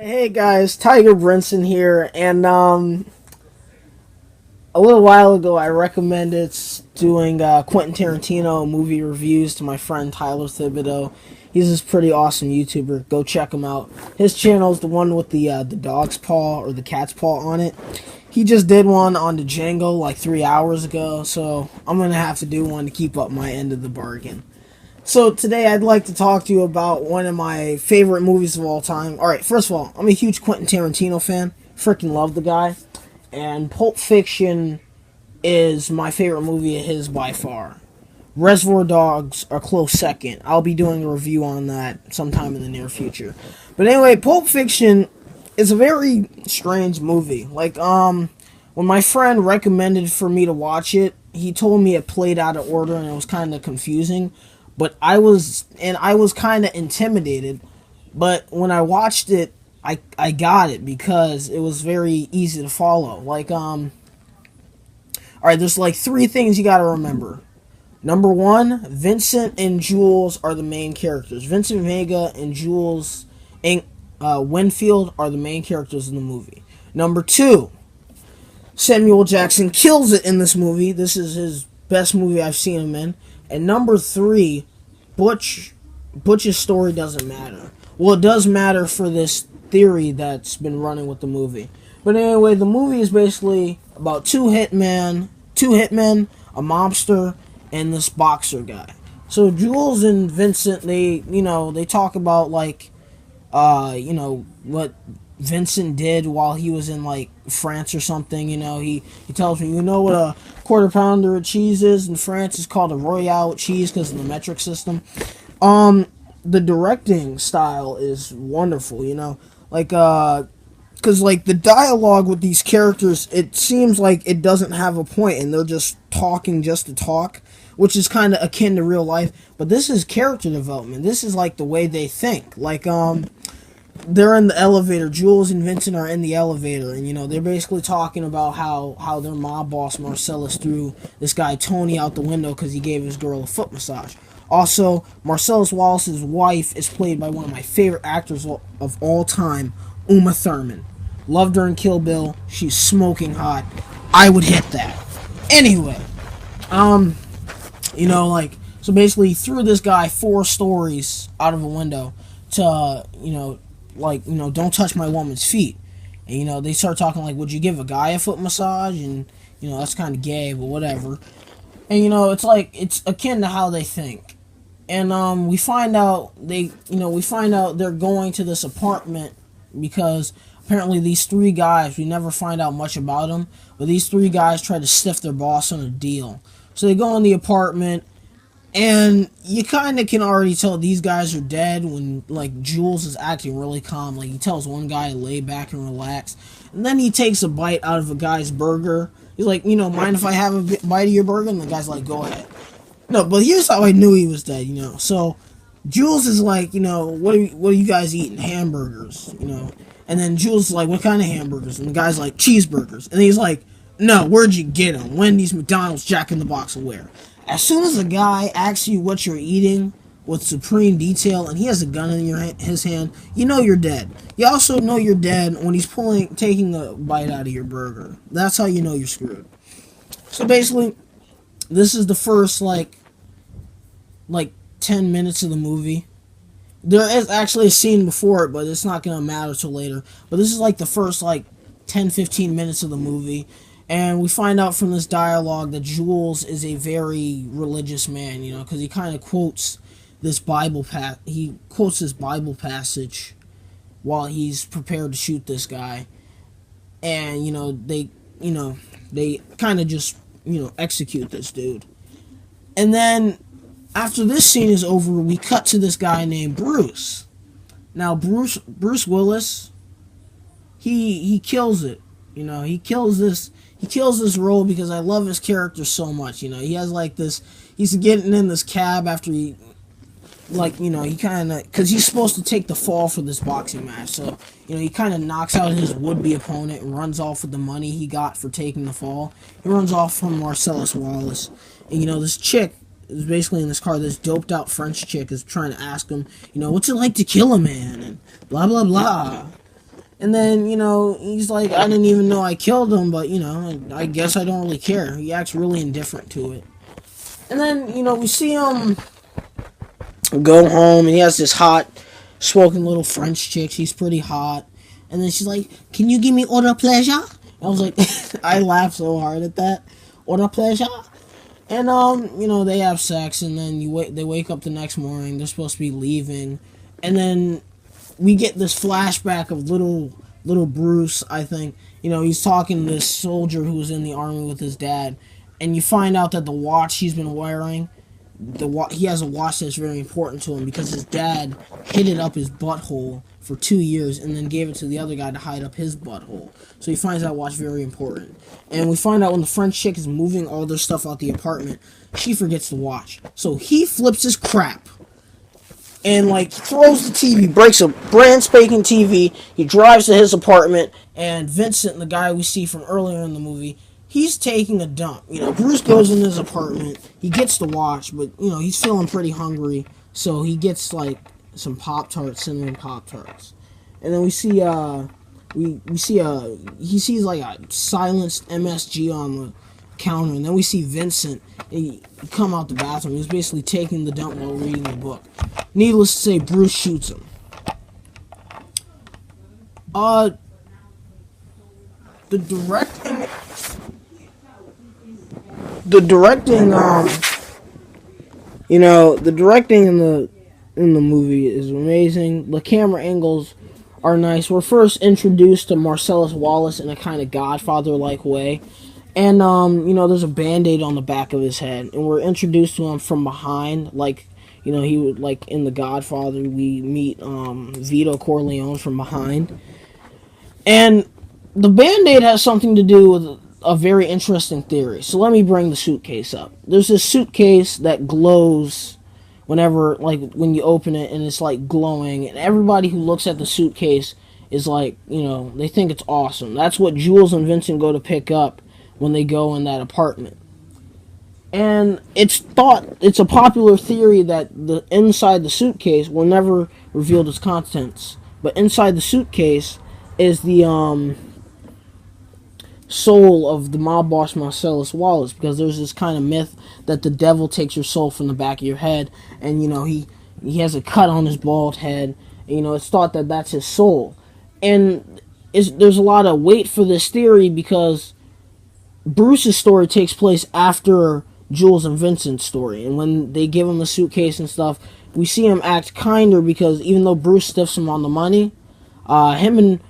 Hey guys, Tiger Brinson here, and a little while ago I recommended doing Quentin Tarantino movie reviews to my friend Tyler Thibodeau. He's this pretty awesome YouTuber. Go check him out. His channel is the one with the dog's paw or the cat's paw on it. He just did one on the Django like 3 hours ago, so I'm gonna have to do one to keep up my end of the bargain. So today I'd like to talk to you about one of my favorite movies of all time. Alright, first of all, I'm a huge Quentin Tarantino fan. Freaking love the guy. And Pulp Fiction is my favorite movie of his by far. Reservoir Dogs are close second. I'll be doing a review on that sometime in the near future. But anyway, Pulp Fiction is a very strange movie. When my friend recommended for me to watch it, he told me it played out of order and it was kind of confusing. But I was kind of intimidated. But when I watched it, I got it because it was very easy to follow. Alright, there's like three things you gotta remember. Number one, Vincent and Jules are the main characters. Vincent Vega and Jules Winfield are the main characters in the movie. Number two, Samuel Jackson kills it in this movie. This is his best movie I've seen him in. And number three, Butch's story doesn't matter. Well, it does matter for this theory that's been running with the movie. But anyway, the movie is basically about two hitmen, a mobster, and this boxer guy. So Jules and Vincent, they talk about what Vincent did while he was in France or something. He tells me, what a quarter pounder of cheese is in France is called a Royale cheese because of the metric system. The directing style is wonderful. Because the dialogue with these characters, it seems like it doesn't have a point and they're just talking just to talk, which is kind of akin to real life. But this is character development. This is the way they think. They're in the elevator. Jules and Vincent are in the elevator, and they're basically talking about how their mob boss Marcellus threw this guy Tony out the window because he gave his girl a foot massage. Also, Marcellus Wallace's wife is played by one of my favorite actors of all time, Uma Thurman. Loved her in Kill Bill. She's smoking hot. I would hit that. Anyway, so basically he threw this guy 4 stories out of a window to, don't touch my woman's feet. And, they start talking would you give a guy a foot massage? And, that's kind of gay, but whatever. And, it's akin to how they think. And, we find out they're going to this apartment because apparently these 3 guys, we never find out much about them, but these 3 guys try to stiff their boss on a deal. So they go in the apartment, and you kind of can already tell these guys are dead when, Jules is acting really calm. He tells one guy to lay back and relax. And then he takes a bite out of a guy's burger. He's like, mind if I have a bite of your burger? And the guy's like, go ahead. No, but here's how I knew he was dead, So, Jules is like, what are you guys eating? Hamburgers, And then Jules is like, what kind of hamburgers? And the guy's like, cheeseburgers. And he's like, no, where'd you get them? Wendy's, McDonald's, Jack in the Box, or where? As soon as a guy asks you what you're eating with supreme detail and he has a gun in his hand, you're dead. You also know you're dead when he's taking a bite out of your burger. That's how you know you're screwed. So basically, this is the first 10 minutes of the movie. There is actually a scene before it, but it's not going to matter till later. But this is the first 10-15 minutes of the movie. And we find out from this dialogue that Jules is a very religious man, because he kind of quotes this Bible passage while he's prepared to shoot this guy. And, They kind of just, execute this dude. And then after this scene is over, we cut to this guy named Bruce. Now Bruce Willis, he kills it. He kills this role because I love his character so much. He has like this. He's getting in this cab after he, he kind of, because he's supposed to take the fall for this boxing match. So he kind of knocks out his would-be opponent and runs off with the money he got for taking the fall. He runs off from Marcellus Wallace, and this chick is basically in this car. This doped out French chick is trying to ask him, what's it like to kill a man, and blah blah blah. And then, he's like, I didn't even know I killed him, but, I guess I don't really care. He acts really indifferent to it. And then, we see him go home, and he has this hot, spoken little French chick. She's pretty hot. And then she's like, can you give me order pleasure? I was like, I laughed so hard at that. Order pleasure? And, they have sex, and then they wake up the next morning. They're supposed to be leaving. And then we get this flashback of little Bruce, I think. He's talking to this soldier who was in the army with his dad, and you find out that the watch he's been wearing, he has a watch that's very important to him because his dad hid it up his butthole for 2 years and then gave it to the other guy to hide up his butthole. So he finds that watch very important. And we find out when the French chick is moving all their stuff out the apartment, she forgets the watch. So he flips his crap and throws the TV, breaks a brand spanking TV. He drives to his apartment, and Vincent, the guy we see from earlier in the movie, he's taking a dump. Bruce goes in his apartment. He gets the watch, but he's feeling pretty hungry, so he gets some Pop-Tarts, cinnamon Pop-Tarts, and then we see he sees a silenced MSG on the counter, and then we see Vincent. He come out the bathroom. He's basically taking the dump while reading the book. Needless to say, Bruce shoots him. The directing, the directing in the movie is amazing. The camera angles are nice. We're first introduced to Marcellus Wallace in a kind of Godfather-like way. And, there's a Band-Aid on the back of his head. And we're introduced to him from behind. He would, in The Godfather, we meet Vito Corleone from behind. And the Band-Aid has something to do with a very interesting theory. So let me bring the suitcase up. There's this suitcase that glows whenever, when you open it, and it's, glowing. And everybody who looks at the suitcase is, they think it's awesome. That's what Jules and Vincent go to pick up when they go in that apartment. And it's a popular theory that the inside the suitcase will never reveal its contents. But inside the suitcase is the soul of the mob boss Marcellus Wallace, because there's this kind of myth that the devil takes your soul from the back of your head, and he has a cut on his bald head, and, it's thought that that's his soul. And there's a lot of weight for this theory because Bruce's story takes place after Jules and Vincent's story, and when they give him the suitcase and stuff, we see him act kinder because even though Bruce stiffs him on the money, so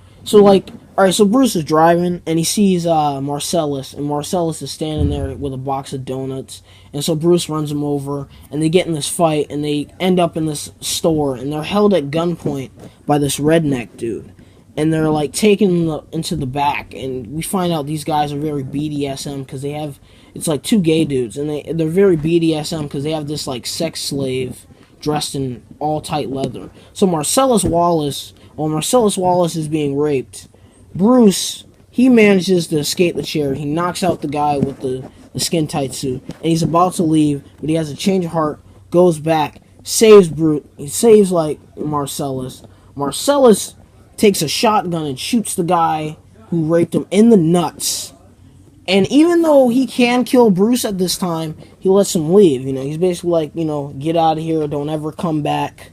Bruce is driving and he sees Marcellus, and Marcellus is standing there with a box of donuts, and so Bruce runs him over, and they get in this fight, and they end up in this store, and they're held at gunpoint by this redneck dude. And they're taken into the back, and we find out these guys are very BDSM because they have, it's two gay dudes, and they're very BDSM because they have this sex slave dressed in all tight leather. So Marcellus Wallace, while Marcellus Wallace is being raped, Bruce, he manages to escape the chair. He knocks out the guy with the skin tight suit, and he's about to leave, but he has a change of heart, goes back, saves Bruce, he saves Marcellus. Marcellus takes a shotgun and shoots the guy who raped him in the nuts. And even though he can kill Bruce at this time, he lets him leave. He's basically get out of here, don't ever come back.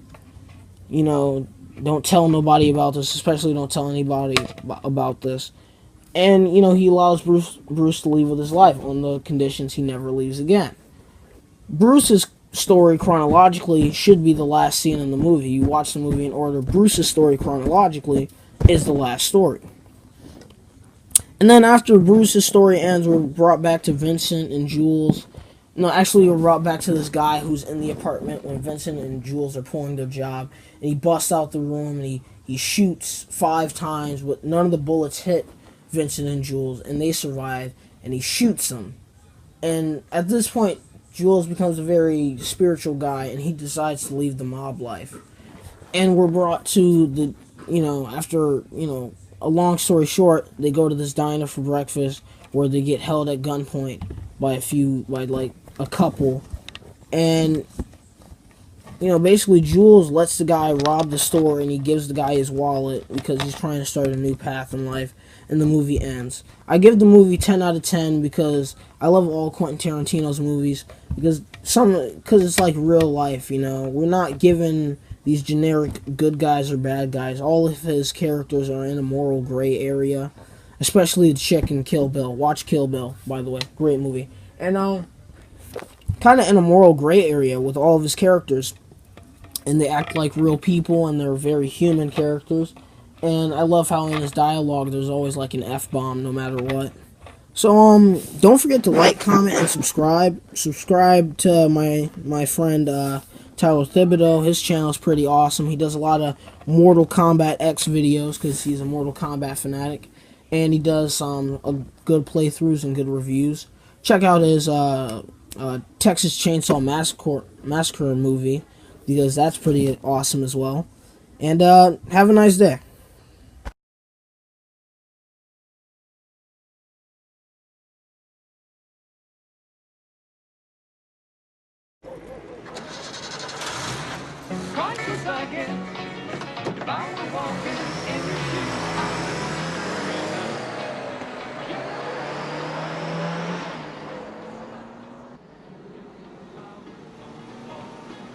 Don't tell nobody about this, especially don't tell anybody about this. And, he allows Bruce to leave with his life on the conditions he never leaves again. Bruce's story chronologically should be the last scene in the movie. You watch the movie in order. Bruce's story chronologically is the last story. And then after Bruce's story ends, we're brought back to Vincent and Jules. No, actually, we're brought back to this guy who's in the apartment when Vincent and Jules are pulling their job. And he busts out the room and he shoots 5 times, but none of the bullets hit Vincent and Jules, and they survive. And he shoots them. And at this point, Jules becomes a very spiritual guy, and he decides to leave the mob life. And we're brought to the, after, a long story short, they go to this diner for breakfast where they get held at gunpoint by like a couple. And, basically Jules lets the guy rob the store and he gives the guy his wallet because he's trying to start a new path in life. And the movie ends. I give the movie 10 out of 10 because I love all Quentin Tarantino's movies because it's like real life, We're not given these generic good guys or bad guys. All of his characters are in a moral gray area, especially the chick in Kill Bill. Watch Kill Bill, by the way. Great movie. And kind of in a moral gray area with all of his characters. And they act like real people and they're very human characters. And I love how in his dialogue there's always like an F-bomb no matter what. So don't forget to like, comment, and subscribe. Subscribe to my friend Tyler Thibodeau. His channel is pretty awesome. He does a lot of Mortal Kombat X videos because he's a Mortal Kombat fanatic. And he does a good playthroughs and good reviews. Check out his Texas Chainsaw Massacre movie because that's pretty awesome as well. And have a nice day. Conscious again, if I were walking in your shoes,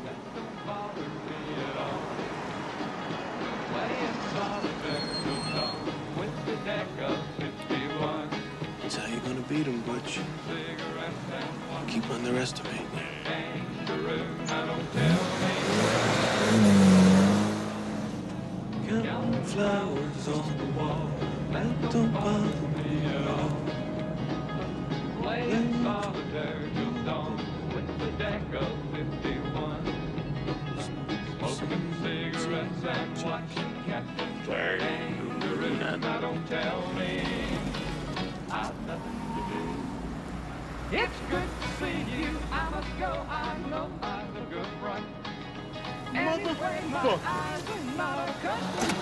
that don't bother me at all. Playing solitaire till dawn with the deck of 51. That's how you're gonna beat him, Butch. Cigarettes and one Keep underestimating. kangaroo. Now don't tell me Counting flowers on the wall. That don't bother me at all. playing solitaire till dawn with the deck of 51. Smoking cigarettes and watching Captain Kangaroo. Now don't tell me I've nothing to do. It's good to see you. I must go. I know I look good right. Anyway, my eyes are not accustomed.